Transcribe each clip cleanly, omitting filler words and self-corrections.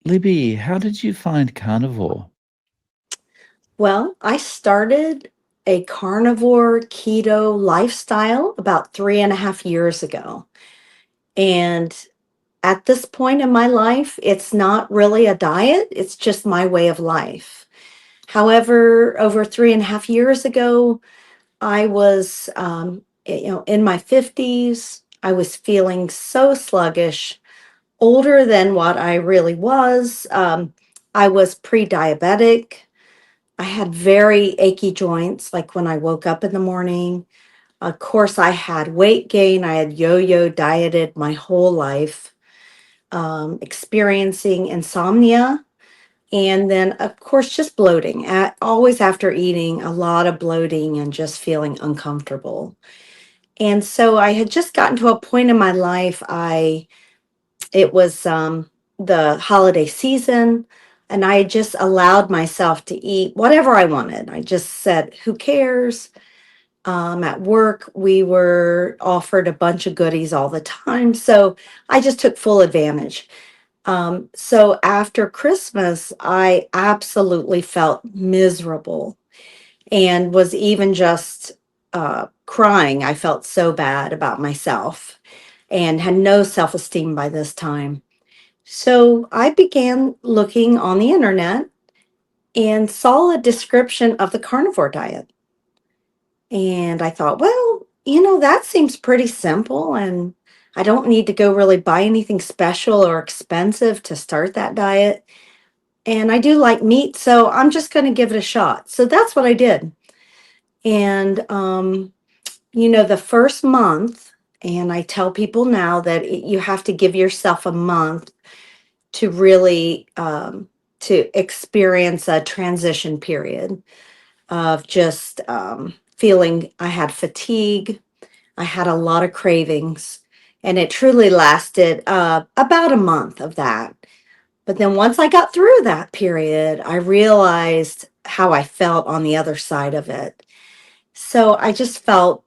Libby, how did you find carnivore? Well, I started a carnivore keto lifestyle about 3.5 years ago. And at this point in my life, it's not really a diet, it's just my way of life. However, over 3.5 years ago, I was, in my 50s. I was feeling so sluggish, older than what I really was. I was pre diabetic. I had very achy joints, like when I woke up in the morning. Of course, I had weight gain. I had yo yo dieted my whole life, experiencing insomnia. And then, of course, just bloating. Always after eating, a lot of bloating and just feeling uncomfortable. And so I had just gotten to a point in my life. It was the holiday season, and I just allowed myself to eat whatever I wanted. I just said, who cares? At work, we were offered a bunch of goodies all the time. So I just took full advantage. So after Christmas, I absolutely felt miserable and was even just crying. I felt so bad about myself and had no self esteem by this time. So I began looking on the internet and saw a description of the carnivore diet. And I thought, well, that seems pretty simple. And I don't need to go really buy anything special or expensive to start that diet. And I do like meat, so I'm just going to give it a shot. So that's what I did. And, the first month, and I tell people now that you have to give yourself a month to really to experience a transition period of just feeling. I had fatigue. I had a lot of cravings, and it truly lasted about a month of that. But then once I got through that period, I realized how I felt on the other side of it. So I just felt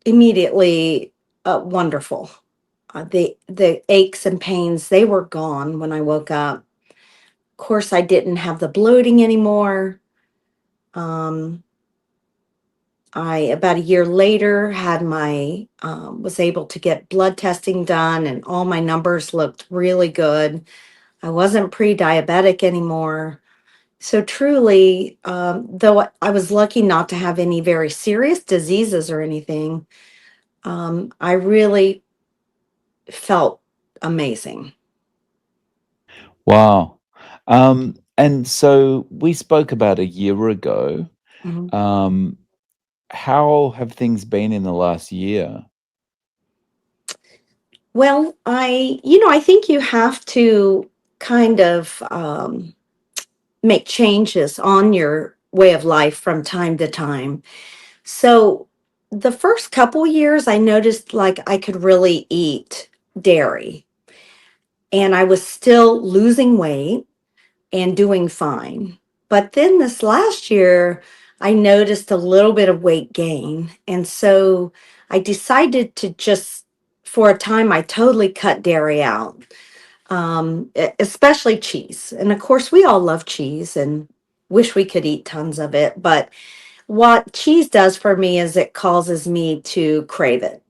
immediately wonderful. The aches and pains, they were gone when I woke up. Of course, I didn't have the bloating anymore. Um, I about a year later had my was able to get blood testing done, and all my numbers looked really good. I wasn't pre-diabetic anymore. So truly, though I was lucky not to have any very serious diseases or anything, I really felt amazing. Wow. And so we spoke about a year ago. Mhm. Um, how have things been in the last year? Well, I think you have to kind of make changes on your way of life from time to time. So the first couple years, I noticed like I could really eat dairy, and I was still losing weight and doing fine. But then this last year, I noticed a little bit of weight gain. And so I decided to just, for a time, I totally cut dairy out, especially cheese. And of course, we all love cheese and wish we could eat tons of it. But what cheese does for me is it causes me to crave it.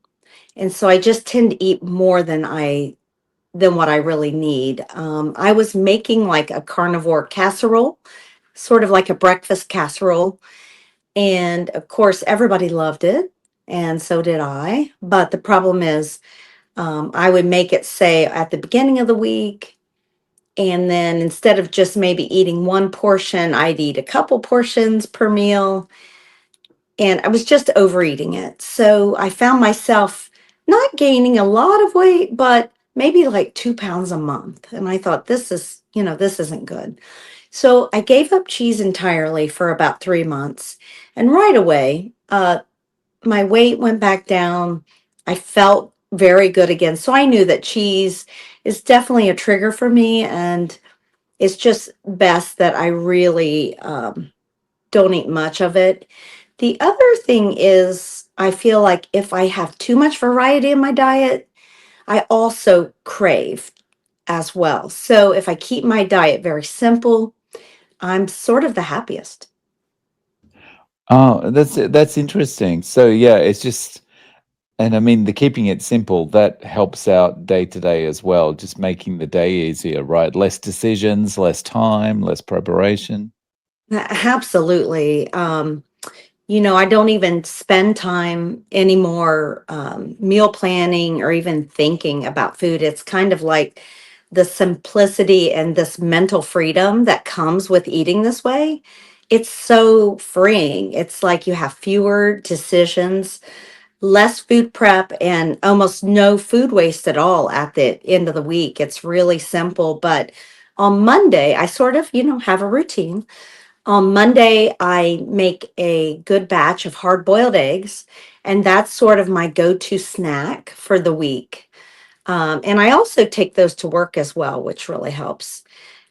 And so I just tend to eat more than what I really need. I was making like a carnivore casserole, sort of like a breakfast casserole. And of course, everybody loved it. And so did I. But the problem is, I would make it, say, at the beginning of the week. And then instead of just maybe eating one portion, I'd eat a couple portions per meal. And I was just overeating it. So I found myself not gaining a lot of weight, but maybe like 2 pounds a month. And I thought, this isn't good. So I gave up cheese entirely for about 3 months. And right away, my weight went back down. I felt very good again. So I knew that cheese is definitely a trigger for me. And it's just best that I really don't eat much of it. The other thing is, I feel like if I have too much variety in my diet, I also crave. as well. So if I keep my diet very simple, I'm sort of the happiest. Oh, that's interesting. So yeah, it's just, and I mean, the keeping it simple, that helps out day to day as well, just making the day easier, right? Less decisions, less time, less preparation. Absolutely. I don't even spend time anymore meal planning or even thinking about food. It's kind of like the simplicity and this mental freedom that comes with eating this way. It's so freeing. It's like you have fewer decisions, less food prep, and almost no food waste at all at the end of the week. It's really simple. But on Monday, I sort of, have a routine. On Monday, I make a good batch of hard boiled eggs, and that's sort of my go to snack for the week. And I also take those to work as well, which really helps.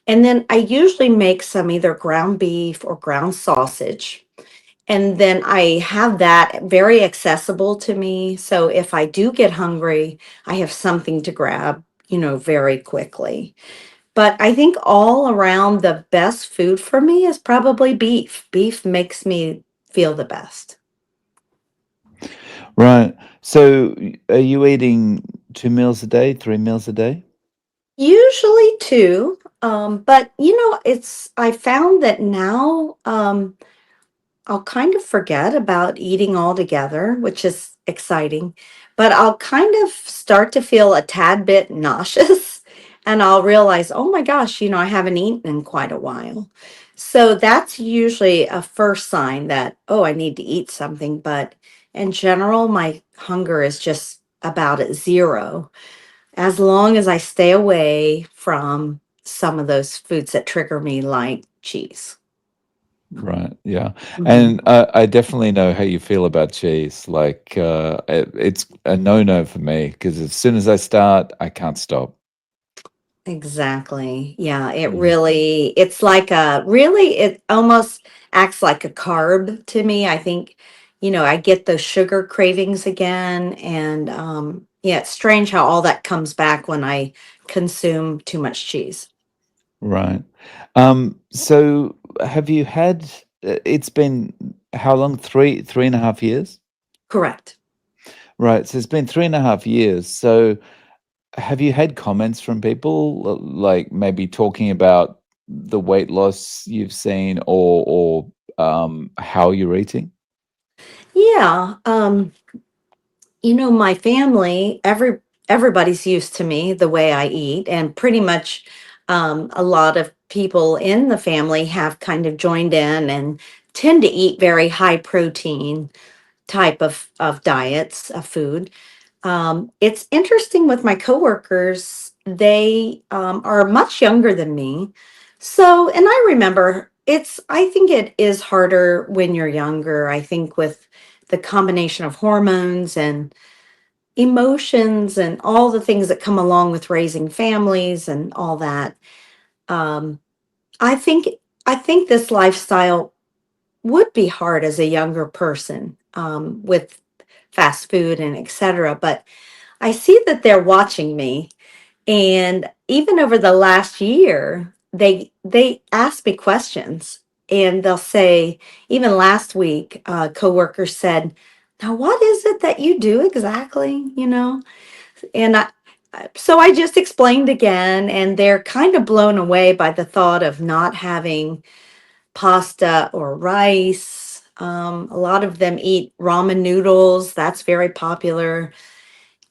And then I usually make some either ground beef or ground sausage. And then I have that very accessible to me. So if I do get hungry, I have something to grab, very quickly. But I think all around the best food for me is probably beef. Beef makes me feel the best. Right. So are you eating 2 meals a day, 3 meals a day? Usually two. But I found that now I'll kind of forget about eating altogether, which is exciting, but I'll kind of start to feel a tad bit nauseous and I'll realize, oh my gosh, I haven't eaten in quite a while. So that's usually a first sign that, oh, I need to eat something. But in general, my hunger is just about at zero as long as I stay away from some of those foods that trigger me, like cheese. Right. Yeah. Mhm. And I definitely know how you feel about cheese. Like, it's a no-no for me because as soon as I start, I can't stop. Exactly. Yeah, Yeah. it's like really, it almost acts like a carb to me. I think, I get those sugar cravings again. And yeah, it's strange how all that comes back when I consume too much cheese. Right. So have you had, it's been how long? 3.5 years? Correct. Right. So it's been 3.5 years. So have you had comments from people like maybe talking about the weight loss you've seen or how you're eating? Yeah. My family, everybody's used to me the way I eat, and pretty much a lot of people in the family have kind of joined in and tend to eat very high protein type of diets of food. It's interesting with my coworkers, they are much younger than me. So, and I remember I think it is harder when you're younger. I think with the combination of hormones and emotions and all the things that come along with raising families and all that. Um, I think I think this lifestyle would be hard as a younger person with fast food and etc. But I see that they're watching me, and even over the last year, they ask me questions, and they'll say, even last week, coworkers said, "Now, what is it that you do exactly?" And so I just explained again, and they're kind of blown away by the thought of not having pasta or rice. A lot of them eat ramen noodles. That's very popular.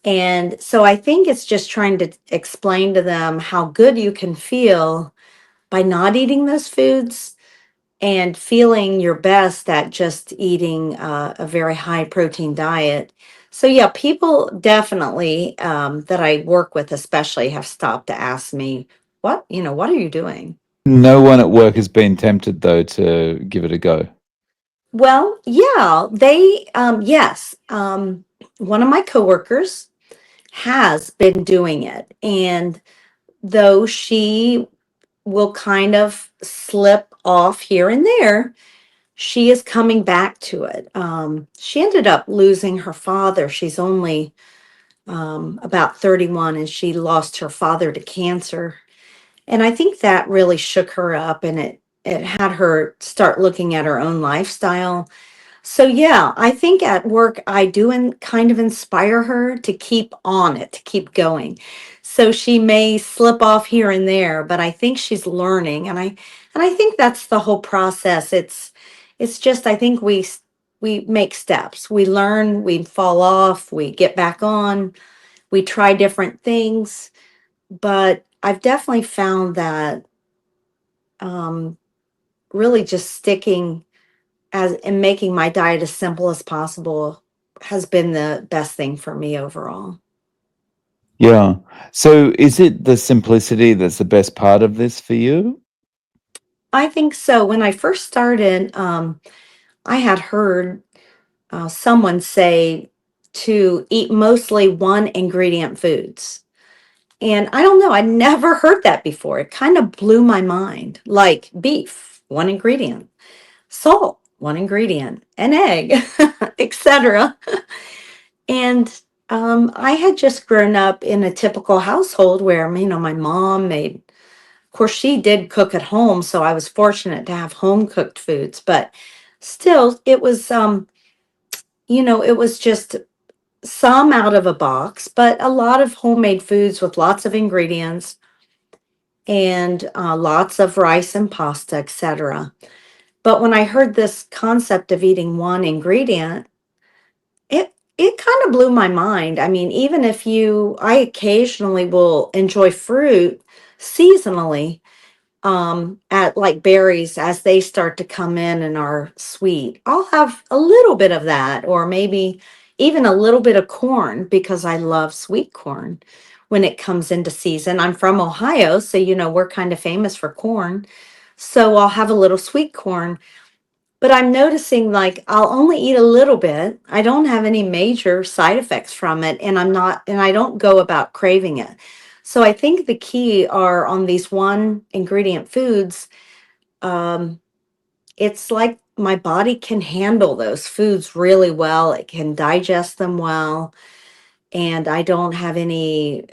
And so I think it's just trying to explain to them how good you can feel by not eating those foods and feeling your best at just eating a very high protein diet. So yeah, people definitely that I work with especially have stopped to ask me, what are you doing? No one at work has been tempted though to give it a go. Well, yeah, yes, one of my coworkers has been doing it, and though she will kind of slip off here and there, she is coming back to it. She ended up losing her father. She's only about 31, and she lost her father to cancer. And I think that really shook her up, and it had her start looking at her own lifestyle. So yeah, I think at work I do kind of inspire her to keep on it, to keep going. So she may slip off here and there, but I think she's learning, and I think that's the whole process. It's just I think we make steps. We learn, we fall off, we get back on, we try different things, but I've definitely found that um really just sticking as and making my diet as simple as possible has been the best thing for me overall. Yeah. So is it the simplicity that's the best part of this for you? I think so. When I first started, I had heard someone say to eat mostly one ingredient foods. And I don't know, I never heard that before. It kind of blew my mind. Like beef, one ingredient, salt, one ingredient, an egg, etc. And I had just grown up in a typical household where, my mom made, of course, she did cook at home. So I was fortunate to have home cooked foods, but still, it was just some out of a box, but a lot of homemade foods with lots of ingredients and lots of rice and pasta, etc. But when I heard this concept of eating one ingredient, it kind of blew my mind. I mean, even if I occasionally will enjoy fruit seasonally, at like berries as they start to come in and are sweet. I'll have a little bit of that, or maybe even a little bit of corn because I love sweet corn when it comes into season. I'm from Ohio, so we're kind of famous for corn. So I'll have a little sweet corn, but I'm noticing like I'll only eat a little bit. I don't have any major side effects from it, and I don't go about craving it. So I think the key are on these one ingredient foods. Um, it's like my body can handle those foods really well. It can digest them well, and I don't have any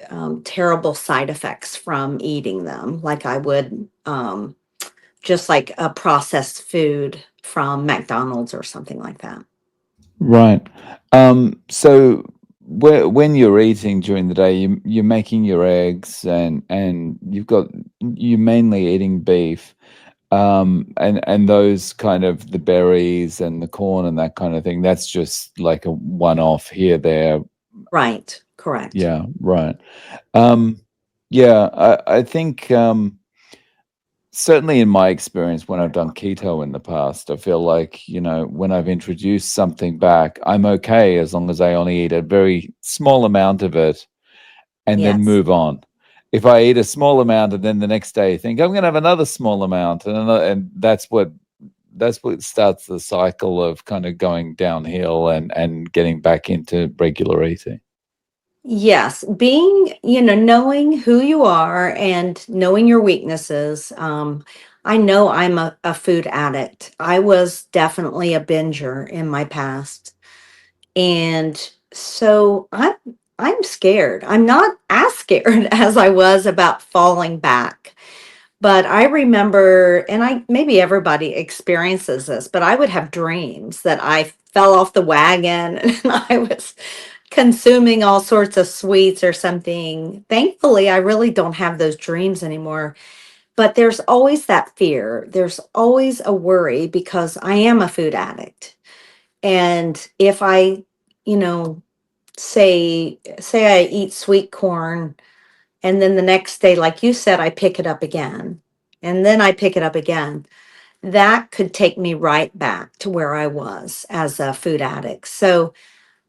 terrible side effects from eating them like I would just like a processed food from McDonald's or something like that. Right. So when you're eating during the day, you're making your eggs and you're mainly eating beef. And those kind of the berries and the corn and that kind of thing, that's just like a one-off here, there. Right, correct. Yeah, right. Um, yeah, I think certainly in my experience when I've done keto in the past, I feel like, when I've introduced something back, I'm okay as long as I only eat a very small amount of it and then Yes. move on. If I eat a small amount and then the next day think I'm going to have another small amount and that's what starts the cycle of kind of going downhill and getting back into regular eating. Yes, knowing who you are and knowing your weaknesses. I know I'm a food addict. I was definitely a binger in my past. And so I'm scared. I'm not as scared as I was about falling back. But I remember, and I maybe everybody experiences this, but I would have dreams that I fell off the wagon and I was consuming all sorts of sweets or something. Thankfully, I really don't have those dreams anymore. But there's always that fear. There's always a worry because I am a food addict. And if I, you know, say I eat sweet corn and then the next day, like you said, I pick it up again. And then I pick it up again. That could take me right back to where I was as a food addict. So,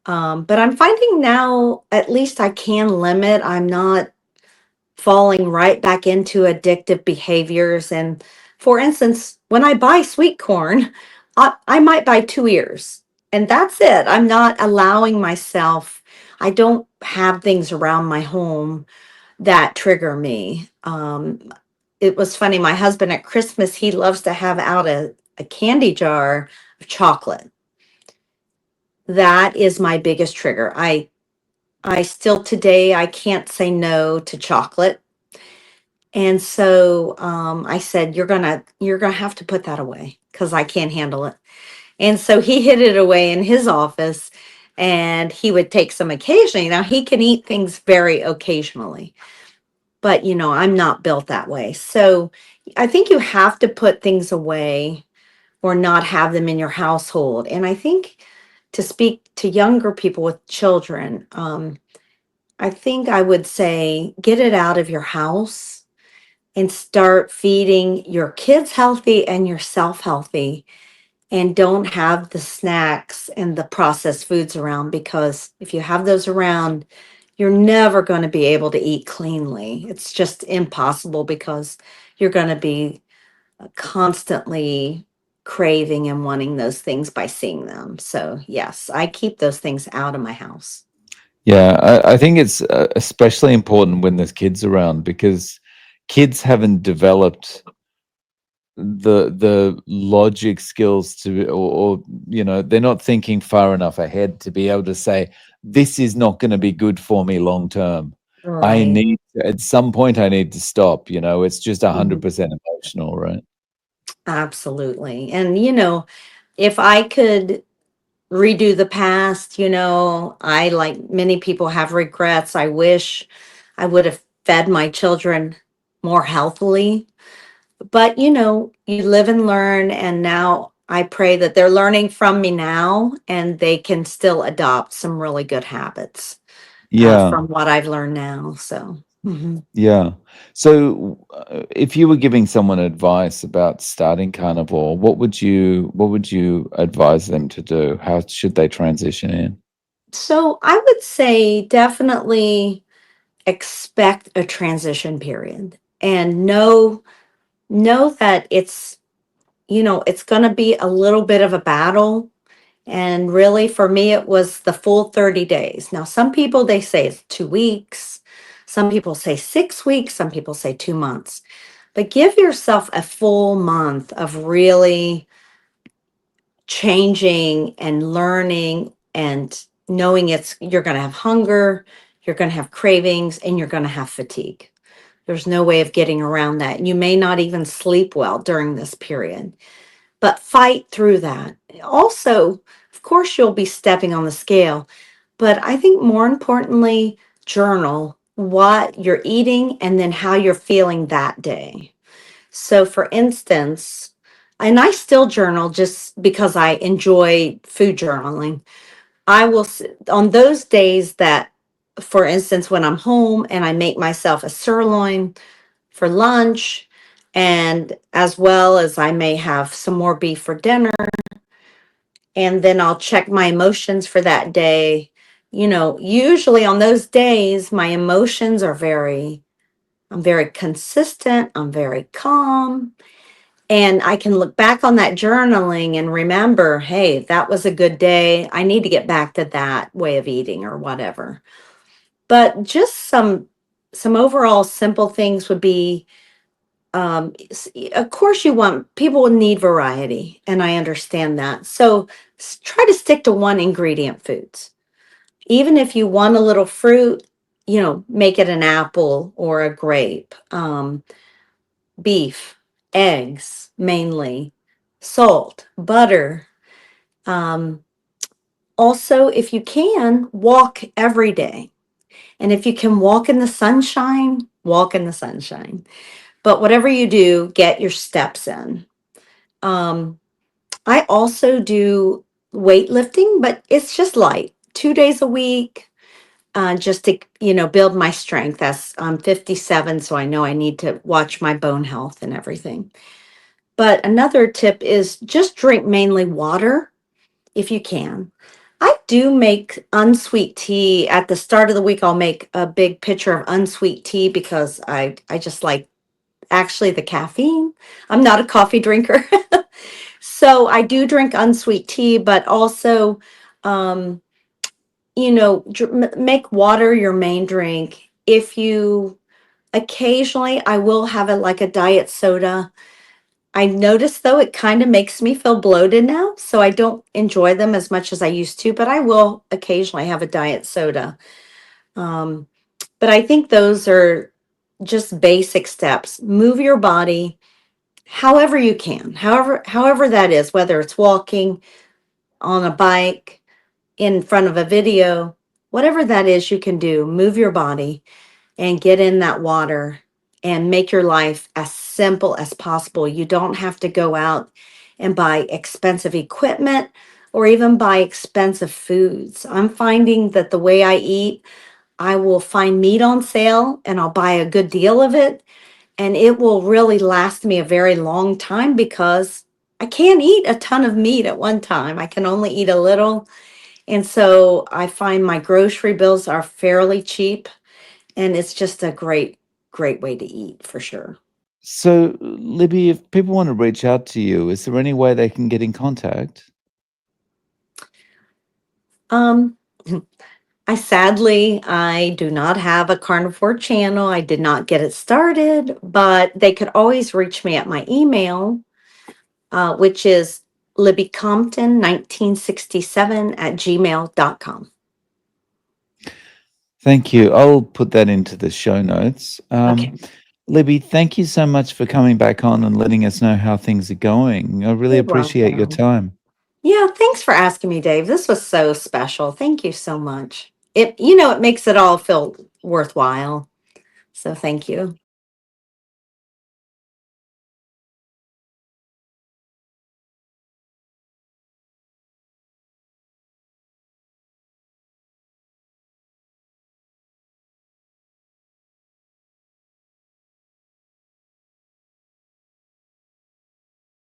but I'm finding now at least I can limit. I'm not falling right back into addictive behaviors. And for instance, when I buy sweet corn, I might buy 2 ears and that's it. I'm not allowing myself, I don't have things around my home that trigger me. It was funny. My husband at Christmas, he loves to have out a candy jar of chocolate. That is my biggest trigger. I still today I can't say no to chocolate. And so I said, you're gonna have to put that away because I can't handle it. And so he hid it away in his office and he would take some occasionally. Now he can eat things very occasionally, but I'm not built that way. So I think you have to put things away or not have them in your household. And I think to speak to younger people with children, I think I would say get it out of your house and start feeding your kids healthy and yourself healthy, and don't have the snacks and the processed foods around, because if you have those around, you're never going to be able to eat cleanly. It's just impossible because you're going to be constantly craving and wanting those things by seeing them. So, yes, I keep those things out of my house. Yeah, I think it's especially important when there's kids around because kids haven't developed the logic skills to, or they're not thinking far enough ahead to be able to say this is not going to be good for me long term. I Right. need at some point I need to stop. It's just Mhm. 100% emotional, right? Absolutely. And, if I could redo the past, I, like many people, have regrets. I wish I would have fed my children more healthily. But, you live and learn. And now I pray that they're learning from me now and they can still adopt some really good habits Yeah. from what I've learned now. So, mhm. Yeah. So, if you were giving someone advice about starting carnivore, what would you advise them to do? How should they transition in? So I would say definitely expect a transition period and know that it's going to be a little bit of a battle. And really, for me, it was the full 30 days. Now, some people, they say it's 2 weeks. Some people say 6 weeks. Some people say 2 months. But give yourself a full month of really changing and learning and knowing you're going to have hunger, you're going to have cravings, and you're going to have fatigue. There's no way of getting around that. You may not even sleep well during this period, but fight through that. Also, of course, you'll be stepping on the scale, but I think more importantly, journal what you're eating and then how you're feeling that day. So, for instance, and I still journal just because I enjoy food journaling. I will, on those days that, for instance, when I'm home and I make myself a sirloin for lunch, and as well as I may have some more beef for dinner, and then I'll check my emotions for that day. Usually on those days, my emotions are I'm very consistent, I'm very calm, and I can look back on that journaling and remember, hey, that was a good day. I need to get back to that way of eating or whatever. But just some overall simple things would be, of course, you want people need variety, and I understand that. So try to stick to one ingredient foods. Even if you want a little fruit, make it an apple or a grape. Beef, eggs mainly, salt, butter. Um, Also, if you can, walk every day. And if you can walk in the sunshine, walk in the sunshine. But whatever you do, get your steps in. Um, I also do weightlifting, but it's just light, 2 days a week, just to, build my strength. As I'm 57, so I know I need to watch my bone health and everything. But another tip is just drink mainly water if you can. I do make unsweet tea. At the start of the week, I'll make a big pitcher of unsweet tea because I just like actually the caffeine. I'm not a coffee drinker. So I do drink unsweet tea, but also, um, make water your main drink. If you occasionally, I will have it like a diet soda. I notice though it kind of makes me feel bloated now, so I don't enjoy them as much as I used to, but I will occasionally have a diet soda. Um, but I think those are just basic steps. Move your body however you can, however that is, whether it's walking, on a bike, in front of a video, whatever that is you can do, move your body and get in that water and make your life as simple as possible. You don't have to go out and buy expensive equipment or even buy expensive foods. I'm finding that the way I eat, I will find meat on sale and I'll buy a good deal of it, and it will really last me a very long time because I can't eat a ton of meat at one time. I can only eat a little. And so I find my grocery bills are fairly cheap, and it's just a great way to eat for sure. So, Libby, if people want to reach out to you, is there any way they can get in contact? Um, I do not have a carnivore channel. I did not get it started, but they could always reach me at my email, which is libbycompton1967 at gmail.com. Thank you. I'll put that into the show notes. Okay. Libby, thank you so much for coming back on and letting us know how things are going. I really You're appreciate your welcome. time. Yeah, thanks for asking me, Dave. This was so special. Thank you so much. It makes it all feel worthwhile. So thank you.